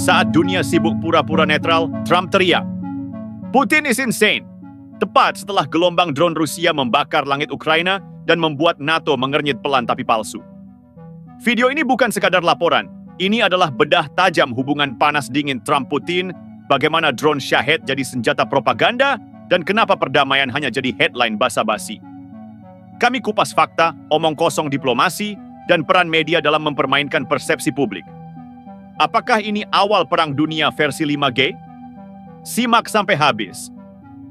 Saat dunia sibuk pura-pura netral, Trump teriak, "Putin is insane!" Tepat setelah gelombang drone Rusia membakar langit Ukraina dan membuat NATO mengernyit pelan tapi palsu. Video ini bukan sekadar laporan, ini adalah bedah tajam hubungan panas dingin Trump-Putin, bagaimana drone Shahed jadi senjata propaganda, dan kenapa perdamaian hanya jadi headline basa-basi. Kami kupas fakta, omong kosong diplomasi, dan peran media dalam mempermainkan persepsi publik. Apakah ini awal perang dunia versi 5G? Simak sampai habis.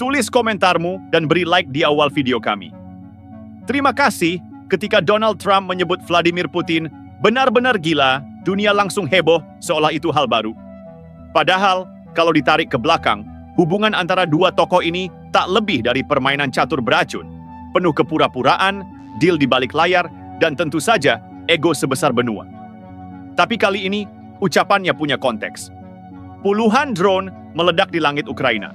Tulis komentarmu dan beri like di awal video kami. Terima kasih. Ketika Donald Trump menyebut Vladimir Putin benar-benar gila, dunia langsung heboh seolah itu hal baru. Padahal, kalau ditarik ke belakang, hubungan antara dua tokoh ini tak lebih dari permainan catur beracun, penuh kepura-puraan, deal di balik layar, dan tentu saja ego sebesar benua. Tapi kali ini, ucapannya punya konteks. Puluhan drone meledak di langit Ukraina,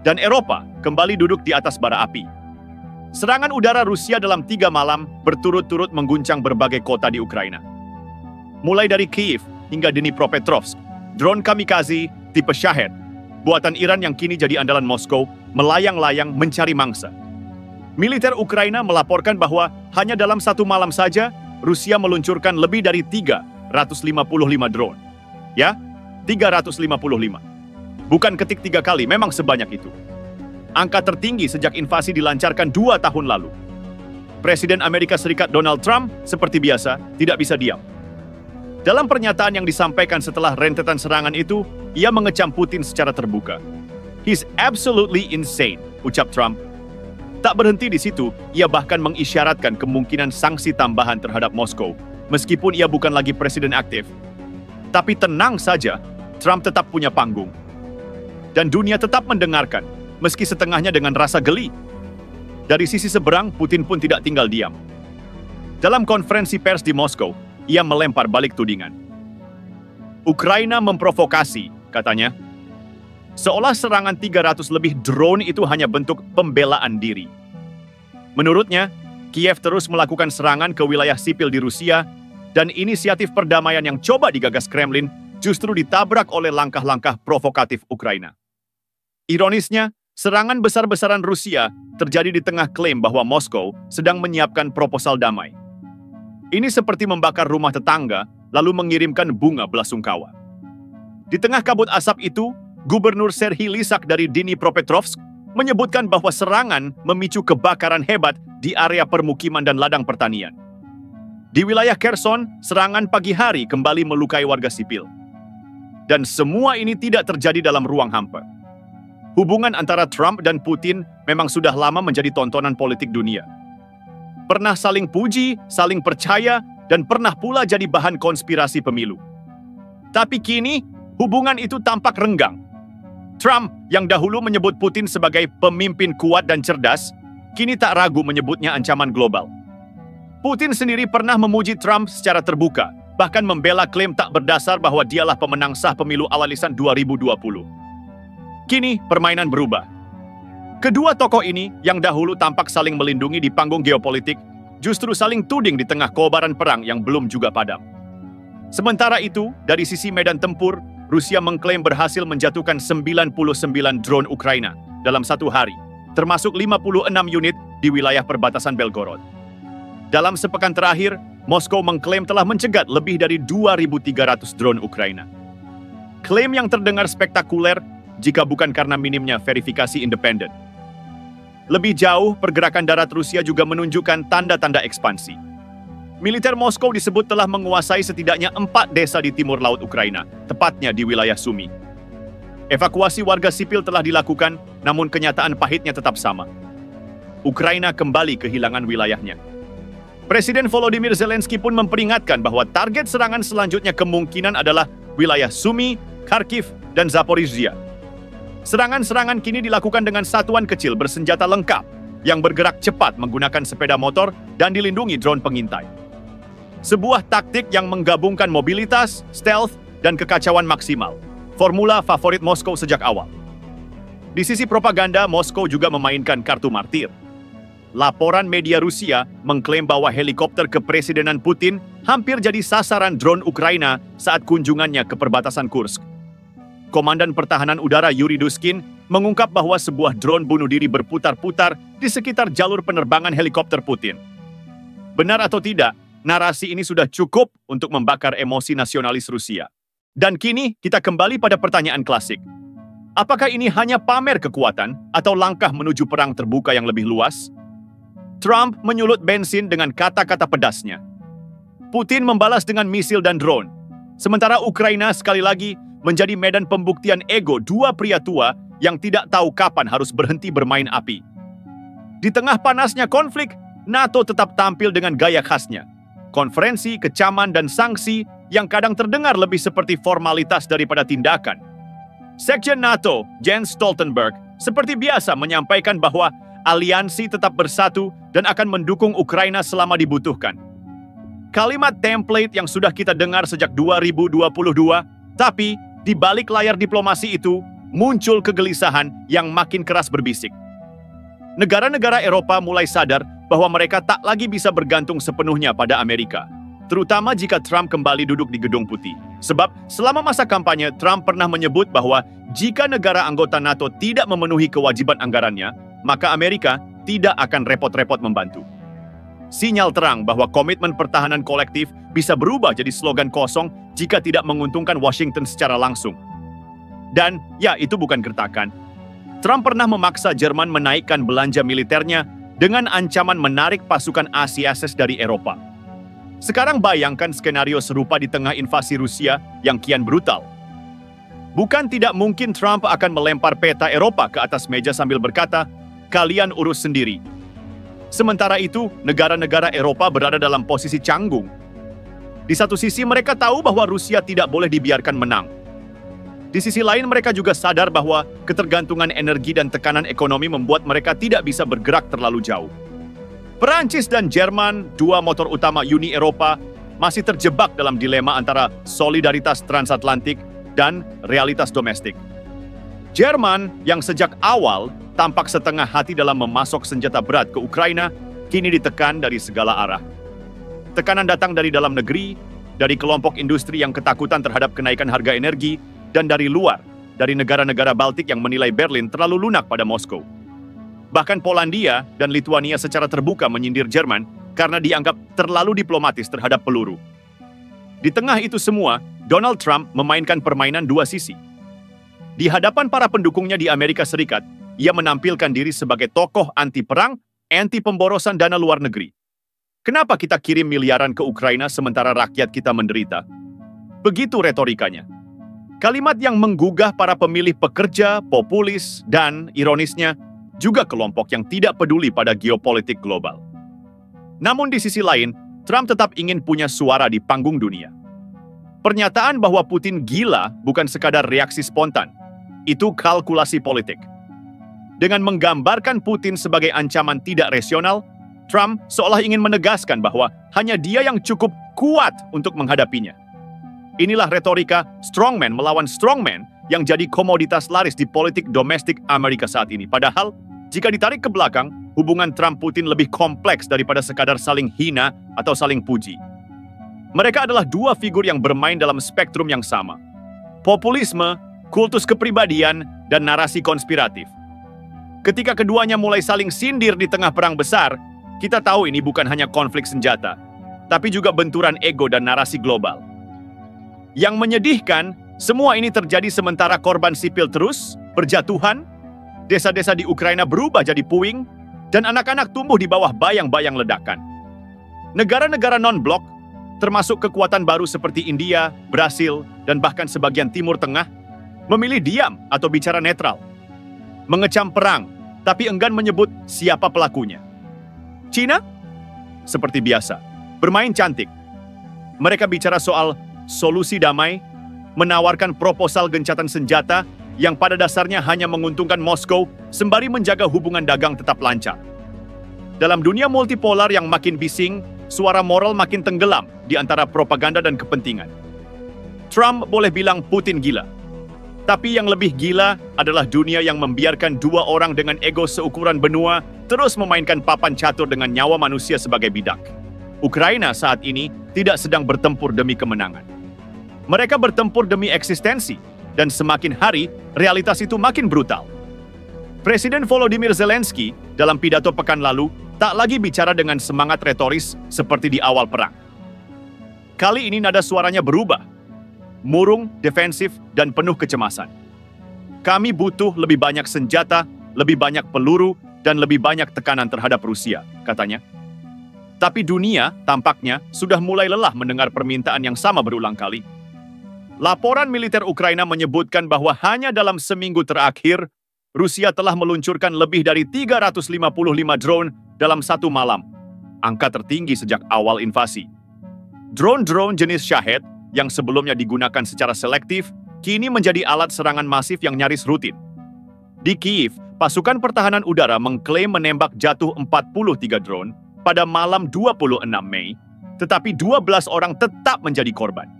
dan Eropa kembali duduk di atas bara api. Serangan udara Rusia dalam 3 malam berturut-turut mengguncang berbagai kota di Ukraina. Mulai dari Kyiv hingga Dnipropetrovsk, drone kamikaze tipe Shahed, buatan Iran yang kini jadi andalan Moskow, melayang-layang mencari mangsa. Militer Ukraina melaporkan bahwa hanya dalam 1 malam saja, Rusia meluncurkan lebih dari 355 drone. Ya, 355. Bukan ketik 3 kali, memang sebanyak itu. Angka tertinggi sejak invasi dilancarkan 2 tahun lalu. Presiden Amerika Serikat Donald Trump, seperti biasa, tidak bisa diam. Dalam pernyataan yang disampaikan setelah rentetan serangan itu, ia mengecam Putin secara terbuka. "He's absolutely insane," ucap Trump. Tak berhenti di situ, ia bahkan mengisyaratkan kemungkinan sanksi tambahan terhadap Moskow, meskipun ia bukan lagi presiden aktif. Tapi tenang saja, Trump tetap punya panggung. Dan dunia tetap mendengarkan, meski setengahnya dengan rasa geli. Dari sisi seberang, Putin pun tidak tinggal diam. Dalam konferensi pers di Moskow, ia melempar balik tudingan. Ukraina memprovokasi, katanya. Seolah serangan 300 lebih drone itu hanya bentuk pembelaan diri. Menurutnya, Kiev terus melakukan serangan ke wilayah sipil di Rusia, dan inisiatif perdamaian yang coba digagas Kremlin justru ditabrak oleh langkah-langkah provokatif Ukraina. Ironisnya, serangan besar-besaran Rusia terjadi di tengah klaim bahwa Moskow sedang menyiapkan proposal damai. Ini seperti membakar rumah tetangga, lalu mengirimkan bunga belasungkawa. Di tengah kabut asap itu, Gubernur Serhiy Lysak dari Dnipropetrovsk menyebutkan bahwa serangan memicu kebakaran hebat di area permukiman dan ladang pertanian. Di wilayah Kherson, serangan pagi hari kembali melukai warga sipil. Dan semua ini tidak terjadi dalam ruang hampa. Hubungan antara Trump dan Putin memang sudah lama menjadi tontonan politik dunia. Pernah saling puji, saling percaya, dan pernah pula jadi bahan konspirasi pemilu. Tapi kini, hubungan itu tampak renggang. Trump yang dahulu menyebut Putin sebagai pemimpin kuat dan cerdas, kini tak ragu menyebutnya ancaman global. Putin sendiri pernah memuji Trump secara terbuka, bahkan membela klaim tak berdasar bahwa dialah pemenang sah pemilu awal lisan 2020. Kini, permainan berubah. Kedua tokoh ini yang dahulu tampak saling melindungi di panggung geopolitik, justru saling tuding di tengah kobaran perang yang belum juga padam. Sementara itu, dari sisi medan tempur, Rusia mengklaim berhasil menjatuhkan 99 drone Ukraina dalam 1 hari, termasuk 56 unit di wilayah perbatasan Belgorod. Dalam sepekan terakhir, Moskow mengklaim telah mencegat lebih dari 2.300 drone Ukraina. Klaim yang terdengar spektakuler jika bukan karena minimnya verifikasi independen. Lebih jauh, pergerakan darat Rusia juga menunjukkan tanda-tanda ekspansi. Militer Moskow disebut telah menguasai setidaknya 4 desa di timur laut Ukraina, tepatnya di wilayah Sumy. Evakuasi warga sipil telah dilakukan, namun kenyataan pahitnya tetap sama. Ukraina kembali kehilangan wilayahnya. Presiden Volodymyr Zelensky pun memperingatkan bahwa target serangan selanjutnya kemungkinan adalah wilayah Sumy, Kharkiv, dan Zaporizhia. Serangan-serangan kini dilakukan dengan satuan kecil bersenjata lengkap yang bergerak cepat menggunakan sepeda motor dan dilindungi drone pengintai. Sebuah taktik yang menggabungkan mobilitas, stealth, dan kekacauan maksimal. Formula favorit Moskow sejak awal. Di sisi propaganda, Moskow juga memainkan kartu martir. Laporan media Rusia mengklaim bahwa helikopter kepresidenan Putin hampir jadi sasaran drone Ukraina saat kunjungannya ke perbatasan Kursk. Komandan Pertahanan Udara Yuri Duskin mengungkap bahwa sebuah drone bunuh diri berputar-putar di sekitar jalur penerbangan helikopter Putin. Benar atau tidak, narasi ini sudah cukup untuk membakar emosi nasionalis Rusia. Dan kini kita kembali pada pertanyaan klasik. Apakah ini hanya pamer kekuatan atau langkah menuju perang terbuka yang lebih luas? Trump menyulut bensin dengan kata-kata pedasnya. Putin membalas dengan misil dan drone. Sementara Ukraina sekali lagi menjadi medan pembuktian ego dua pria tua yang tidak tahu kapan harus berhenti bermain api. Di tengah panasnya konflik, NATO tetap tampil dengan gaya khasnya. Konferensi, kecaman, dan sanksi yang kadang terdengar lebih seperti formalitas daripada tindakan. Sekjen NATO, Jens Stoltenberg, seperti biasa menyampaikan bahwa aliansi tetap bersatu dan akan mendukung Ukraina selama dibutuhkan. Kalimat template yang sudah kita dengar sejak 2022, tapi di balik layar diplomasi itu muncul kegelisahan yang makin keras berbisik. Negara-negara Eropa mulai sadar bahwa mereka tak lagi bisa bergantung sepenuhnya pada Amerika, terutama jika Trump kembali duduk di Gedung Putih. Sebab selama masa kampanye, Trump pernah menyebut bahwa jika negara anggota NATO tidak memenuhi kewajiban anggarannya, maka Amerika tidak akan repot-repot membantu. Sinyal terang bahwa komitmen pertahanan kolektif bisa berubah jadi slogan kosong jika tidak menguntungkan Washington secara langsung. Dan ya, itu bukan gertakan. Trump pernah memaksa Jerman menaikkan belanja militernya dengan ancaman menarik pasukan ACSS dari Eropa. Sekarang bayangkan skenario serupa di tengah invasi Rusia yang kian brutal. Bukan tidak mungkin Trump akan melempar peta Eropa ke atas meja sambil berkata, "Kalian urus sendiri." Sementara itu, negara-negara Eropa berada dalam posisi canggung. Di satu sisi mereka tahu bahwa Rusia tidak boleh dibiarkan menang. Di sisi lain mereka juga sadar bahwa ketergantungan energi dan tekanan ekonomi membuat mereka tidak bisa bergerak terlalu jauh. Perancis dan Jerman, dua motor utama Uni Eropa, masih terjebak dalam dilema antara solidaritas transatlantik dan realitas domestik. Jerman yang sejak awal tampak setengah hati dalam memasok senjata berat ke Ukraina, kini ditekan dari segala arah. Tekanan datang dari dalam negeri, dari kelompok industri yang ketakutan terhadap kenaikan harga energi, dan dari luar, dari negara-negara Baltik yang menilai Berlin terlalu lunak pada Moskow. Bahkan Polandia dan Lituania secara terbuka menyindir Jerman karena dianggap terlalu diplomatis terhadap peluru. Di tengah itu semua, Donald Trump memainkan permainan dua sisi. Di hadapan para pendukungnya di Amerika Serikat, ia menampilkan diri sebagai tokoh anti-perang, anti-pemborosan dana luar negeri. Kenapa kita kirim miliaran ke Ukraina sementara rakyat kita menderita? Begitu retorikanya. Kalimat yang menggugah para pemilih pekerja, populis, dan ironisnya, juga kelompok yang tidak peduli pada geopolitik global. Namun di sisi lain, Trump tetap ingin punya suara di panggung dunia. Pernyataan bahwa Putin gila bukan sekadar reaksi spontan. Itu kalkulasi politik. Dengan menggambarkan Putin sebagai ancaman tidak rasional, Trump seolah ingin menegaskan bahwa hanya dia yang cukup kuat untuk menghadapinya. Inilah retorika strongman melawan strongman yang jadi komoditas laris di politik domestik Amerika saat ini. Padahal, jika ditarik ke belakang, hubungan Trump-Putin lebih kompleks daripada sekadar saling hina atau saling puji. Mereka adalah dua figur yang bermain dalam spektrum yang sama. Populisme, kultus kepribadian, dan narasi konspiratif. Ketika keduanya mulai saling sindir di tengah perang besar, kita tahu ini bukan hanya konflik senjata, tapi juga benturan ego dan narasi global. Yang menyedihkan, semua ini terjadi sementara korban sipil terus berjatuhan, desa-desa di Ukraina berubah jadi puing, dan anak-anak tumbuh di bawah bayang-bayang ledakan. Negara-negara non-blok, termasuk kekuatan baru seperti India, Brasil, dan bahkan sebagian Timur Tengah, memilih diam atau bicara netral. Mengecam perang, tapi enggan menyebut siapa pelakunya. Cina? Seperti biasa, bermain cantik. Mereka bicara soal solusi damai, menawarkan proposal gencatan senjata yang pada dasarnya hanya menguntungkan Moskow sembari menjaga hubungan dagang tetap lancar. Dalam dunia multipolar yang makin bising, suara moral makin tenggelam di antara propaganda dan kepentingan. Trump boleh bilang Putin gila. Tapi yang lebih gila adalah dunia yang membiarkan dua orang dengan ego seukuran benua terus memainkan papan catur dengan nyawa manusia sebagai bidak. Ukraina saat ini tidak sedang bertempur demi kemenangan. Mereka bertempur demi eksistensi, dan semakin hari, realitas itu makin brutal. Presiden Volodymyr Zelensky dalam pidato pekan lalu tak lagi bicara dengan semangat retoris seperti di awal perang. Kali ini nada suaranya berubah, murung, defensif, dan penuh kecemasan. Kami butuh lebih banyak senjata, lebih banyak peluru, dan lebih banyak tekanan terhadap Rusia, katanya. Tapi dunia tampaknya sudah mulai lelah mendengar permintaan yang sama berulang kali. Laporan militer Ukraina menyebutkan bahwa hanya dalam seminggu terakhir, Rusia telah meluncurkan lebih dari 355 drone dalam satu malam, angka tertinggi sejak awal invasi. Drone-drone jenis Shahed yang sebelumnya digunakan secara selektif, kini menjadi alat serangan masif yang nyaris rutin. Di Kyiv, pasukan pertahanan udara mengklaim menembak jatuh 43 drone pada malam 26 Mei, tetapi 12 orang tetap menjadi korban.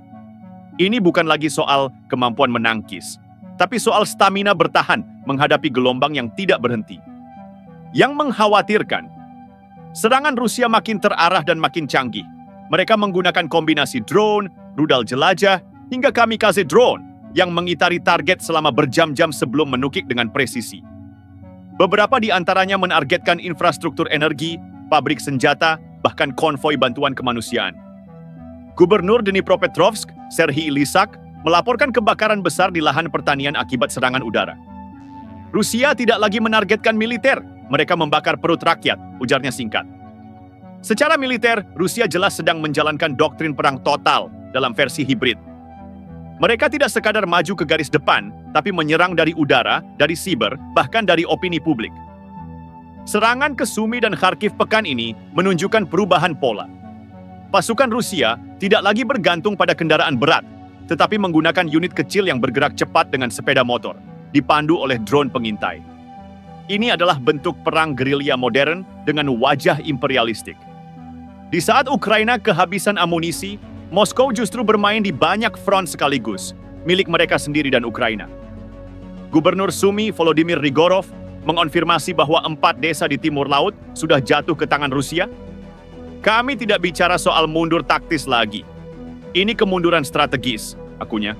Ini bukan lagi soal kemampuan menangkis, tapi soal stamina bertahan menghadapi gelombang yang tidak berhenti. Yang mengkhawatirkan, serangan Rusia makin terarah dan makin canggih. Mereka menggunakan kombinasi drone, rudal jelajah, hingga kamikaze drone yang mengitari target selama berjam-jam sebelum menukik dengan presisi. Beberapa di antaranya menargetkan infrastruktur energi, pabrik senjata, bahkan konvoi bantuan kemanusiaan. Gubernur Dnipropetrovsk, Serhiy Lysak, melaporkan kebakaran besar di lahan pertanian akibat serangan udara. Rusia tidak lagi menargetkan militer, mereka membakar perut rakyat, ujarnya singkat. Secara militer, Rusia jelas sedang menjalankan doktrin perang total dalam versi hibrid. Mereka tidak sekadar maju ke garis depan, tapi menyerang dari udara, dari siber, bahkan dari opini publik. Serangan ke Sumy dan Kharkiv pekan ini menunjukkan perubahan pola. Pasukan Rusia tidak lagi bergantung pada kendaraan berat, tetapi menggunakan unit kecil yang bergerak cepat dengan sepeda motor, dipandu oleh drone pengintai. Ini adalah bentuk perang gerilya modern dengan wajah imperialistik. Di saat Ukraina kehabisan amunisi, Moskow justru bermain di banyak front sekaligus, milik mereka sendiri dan Ukraina. Gubernur Sumy, Volodymyr Rigorov, mengonfirmasi bahwa 4 desa di timur laut sudah jatuh ke tangan Rusia. Kami tidak bicara soal mundur taktis lagi. Ini kemunduran strategis, akunya.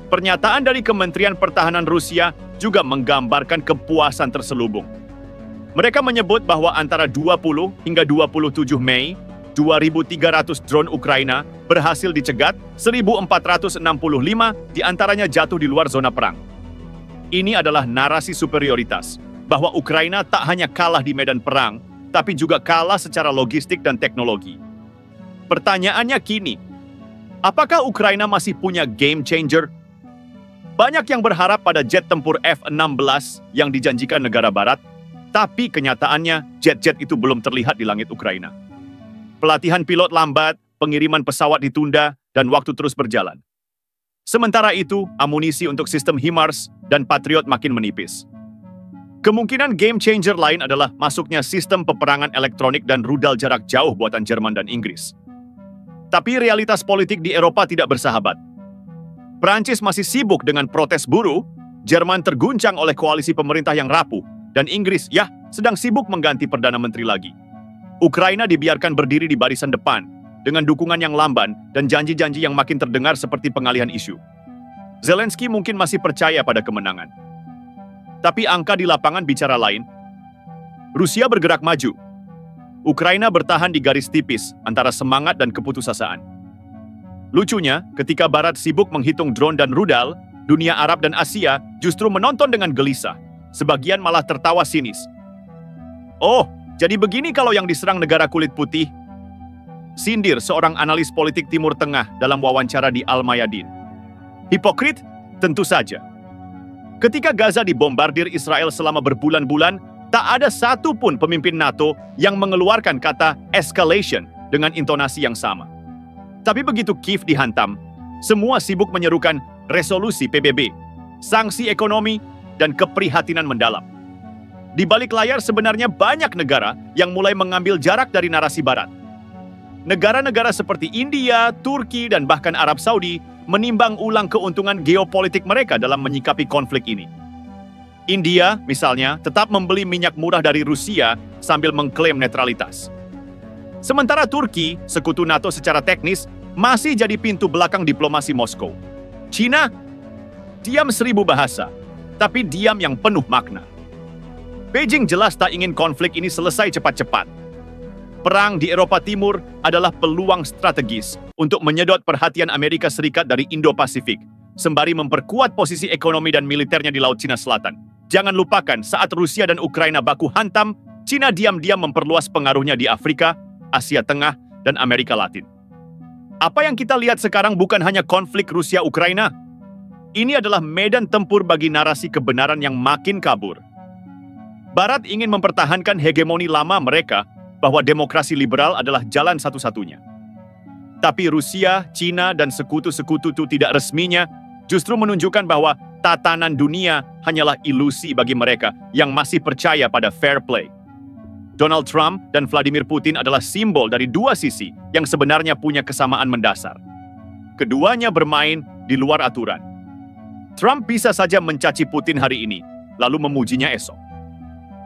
Pernyataan dari Kementerian Pertahanan Rusia juga menggambarkan kepuasan terselubung. Mereka menyebut bahwa antara 20 hingga 27 Mei, 2.300 drone Ukraina berhasil dicegat, 1.465 diantaranya jatuh di luar zona perang. Ini adalah narasi superioritas, bahwa Ukraina tak hanya kalah di medan perang, tapi juga kalah secara logistik dan teknologi. Pertanyaannya kini, apakah Ukraina masih punya game changer? Banyak yang berharap pada jet tempur F-16 yang dijanjikan negara barat, tapi kenyataannya jet-jet itu belum terlihat di langit Ukraina. Pelatihan pilot lambat, pengiriman pesawat ditunda, dan waktu terus berjalan. Sementara itu, amunisi untuk sistem HIMARS dan Patriot makin menipis. Kemungkinan game changer lain adalah masuknya sistem peperangan elektronik dan rudal jarak jauh buatan Jerman dan Inggris. Tapi realitas politik di Eropa tidak bersahabat. Prancis masih sibuk dengan protes buruh, Jerman terguncang oleh koalisi pemerintah yang rapuh, dan Inggris, sedang sibuk mengganti Perdana Menteri lagi. Ukraina dibiarkan berdiri di barisan depan, dengan dukungan yang lamban dan janji-janji yang makin terdengar seperti pengalihan isu. Zelensky mungkin masih percaya pada kemenangan. Tapi angka di lapangan bicara lain. Rusia bergerak maju. Ukraina bertahan di garis tipis antara semangat dan keputusasaan. Lucunya, ketika Barat sibuk menghitung drone dan rudal, dunia Arab dan Asia justru menonton dengan gelisah. Sebagian malah tertawa sinis. Oh, jadi begini kalau yang diserang negara kulit putih? Sindir seorang analis politik Timur Tengah dalam wawancara di Al-Mayadin. Hipokrit? Tentu saja. Ketika Gaza dibombardir Israel selama berbulan-bulan, tak ada satupun pemimpin NATO yang mengeluarkan kata escalation dengan intonasi yang sama. Tapi begitu Kyiv dihantam, semua sibuk menyerukan resolusi PBB, sanksi ekonomi, dan keprihatinan mendalam. Di balik layar sebenarnya banyak negara yang mulai mengambil jarak dari narasi Barat. Negara-negara seperti India, Turki, dan bahkan Arab Saudi menimbang ulang keuntungan geopolitik mereka dalam menyikapi konflik ini. India, misalnya, tetap membeli minyak murah dari Rusia sambil mengklaim netralitas. Sementara Turki, sekutu NATO secara teknis, masih jadi pintu belakang diplomasi Moskow. China Diam 1000 bahasa, tapi diam yang penuh makna. Beijing jelas tak ingin konflik ini selesai cepat-cepat. Perang di Eropa Timur adalah peluang strategis untuk menyedot perhatian Amerika Serikat dari Indo-Pasifik, sembari memperkuat posisi ekonomi dan militernya di Laut Cina Selatan. Jangan lupakan, saat Rusia dan Ukraina baku hantam, Cina diam-diam memperluas pengaruhnya di Afrika, Asia Tengah, dan Amerika Latin. Apa yang kita lihat sekarang bukan hanya konflik Rusia-Ukraina. Ini adalah medan tempur bagi narasi kebenaran yang makin kabur. Barat ingin mempertahankan hegemoni lama mereka bahwa demokrasi liberal adalah jalan satu-satunya. Tapi Rusia, Cina, dan sekutu-sekutu itu tidak resminya justru menunjukkan bahwa tatanan dunia hanyalah ilusi bagi mereka yang masih percaya pada fair play. Donald Trump dan Vladimir Putin adalah simbol dari dua sisi yang sebenarnya punya kesamaan mendasar. Keduanya bermain di luar aturan. Trump bisa saja mencaci Putin hari ini, lalu memujinya esok.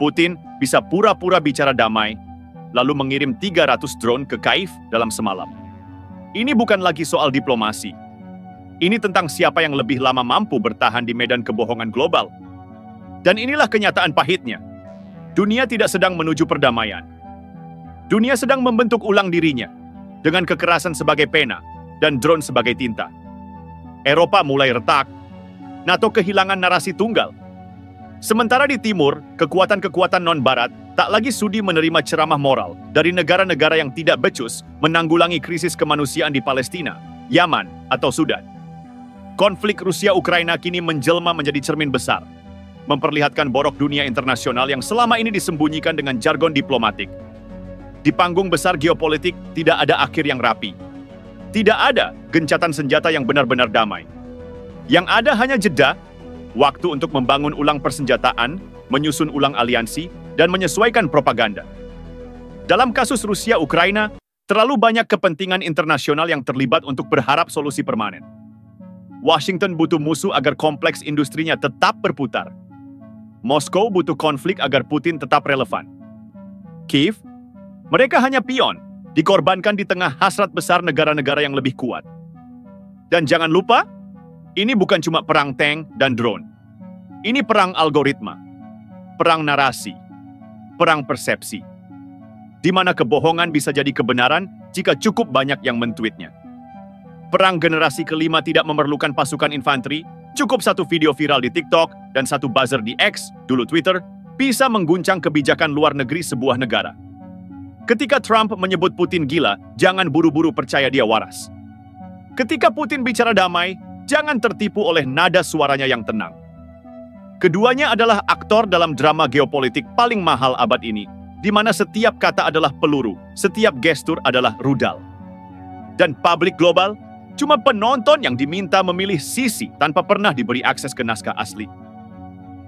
Putin bisa pura-pura bicara damai, lalu mengirim 300 drone ke Kyiv dalam semalam. Ini bukan lagi soal diplomasi. Ini tentang siapa yang lebih lama mampu bertahan di medan kebohongan global. Dan inilah kenyataan pahitnya. Dunia tidak sedang menuju perdamaian. Dunia sedang membentuk ulang dirinya dengan kekerasan sebagai pena dan drone sebagai tinta. Eropa mulai retak. NATO kehilangan narasi tunggal. Sementara di timur, kekuatan-kekuatan non-barat tak lagi sudi menerima ceramah moral dari negara-negara yang tidak becus menanggulangi krisis kemanusiaan di Palestina, Yaman, atau Sudan. Konflik Rusia-Ukraina kini menjelma menjadi cermin besar, memperlihatkan borok dunia internasional yang selama ini disembunyikan dengan jargon diplomatik. Di panggung besar geopolitik tidak ada akhir yang rapi. Tidak ada gencatan senjata yang benar-benar damai. Yang ada hanya jeda, waktu untuk membangun ulang persenjataan, menyusun ulang aliansi, dan menyesuaikan propaganda. Dalam kasus Rusia-Ukraina, terlalu banyak kepentingan internasional yang terlibat untuk berharap solusi permanen. Washington butuh musuh agar kompleks industrinya tetap berputar. Moskow butuh konflik agar Putin tetap relevan. Kiev, mereka hanya pion, dikorbankan di tengah hasrat besar negara-negara yang lebih kuat. Dan jangan lupa, ini bukan cuma perang tank dan drone. Ini perang algoritma, perang narasi, perang persepsi, di mana kebohongan bisa jadi kebenaran jika cukup banyak yang mentweetnya. Perang generasi kelima tidak memerlukan pasukan infanteri, cukup satu video viral di TikTok dan satu buzzer di X, dulu Twitter, bisa mengguncang kebijakan luar negeri sebuah negara. Ketika Trump menyebut Putin gila, jangan buru-buru percaya dia waras. Ketika Putin bicara damai, jangan tertipu oleh nada suaranya yang tenang. Keduanya adalah aktor dalam drama geopolitik paling mahal abad ini, di mana setiap kata adalah peluru, setiap gestur adalah rudal. Dan publik global cuma penonton yang diminta memilih sisi tanpa pernah diberi akses ke naskah asli.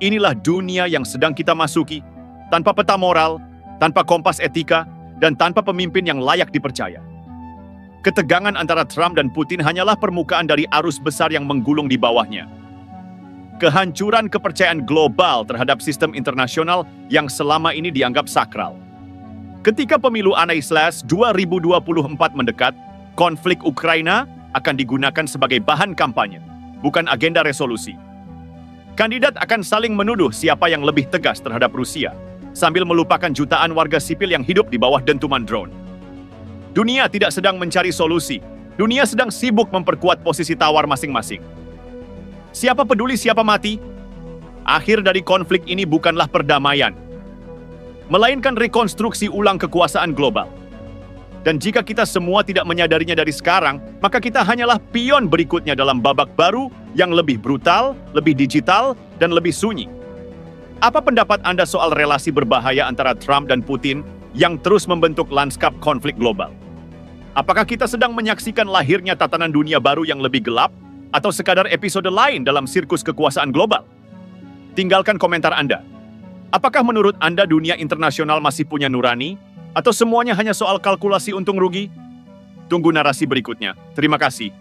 Inilah dunia yang sedang kita masuki, tanpa peta moral, tanpa kompas etika, dan tanpa pemimpin yang layak dipercaya. Ketegangan antara Trump dan Putin hanyalah permukaan dari arus besar yang menggulung di bawahnya. Kehancuran kepercayaan global terhadap sistem internasional yang selama ini dianggap sakral. Ketika pemilu Anaislas 2024 mendekat, konflik Ukraina akan digunakan sebagai bahan kampanye, bukan agenda resolusi. Kandidat akan saling menuduh siapa yang lebih tegas terhadap Rusia, sambil melupakan jutaan warga sipil yang hidup di bawah dentuman drone. Dunia tidak sedang mencari solusi. Dunia sedang sibuk memperkuat posisi tawar masing-masing. Siapa peduli siapa mati? Akhir dari konflik ini bukanlah perdamaian, melainkan rekonstruksi ulang kekuasaan global. Dan jika kita semua tidak menyadarinya dari sekarang, maka kita hanyalah pion berikutnya dalam babak baru yang lebih brutal, lebih digital, dan lebih sunyi. Apa pendapat Anda soal relasi berbahaya antara Trump dan Putin yang terus membentuk lanskap konflik global? Apakah kita sedang menyaksikan lahirnya tatanan dunia baru yang lebih gelap, atau sekadar episode lain dalam sirkus kekuasaan global? Tinggalkan komentar Anda. Apakah menurut Anda dunia internasional masih punya nurani, atau semuanya hanya soal kalkulasi untung rugi? Tunggu narasi berikutnya. Terima kasih.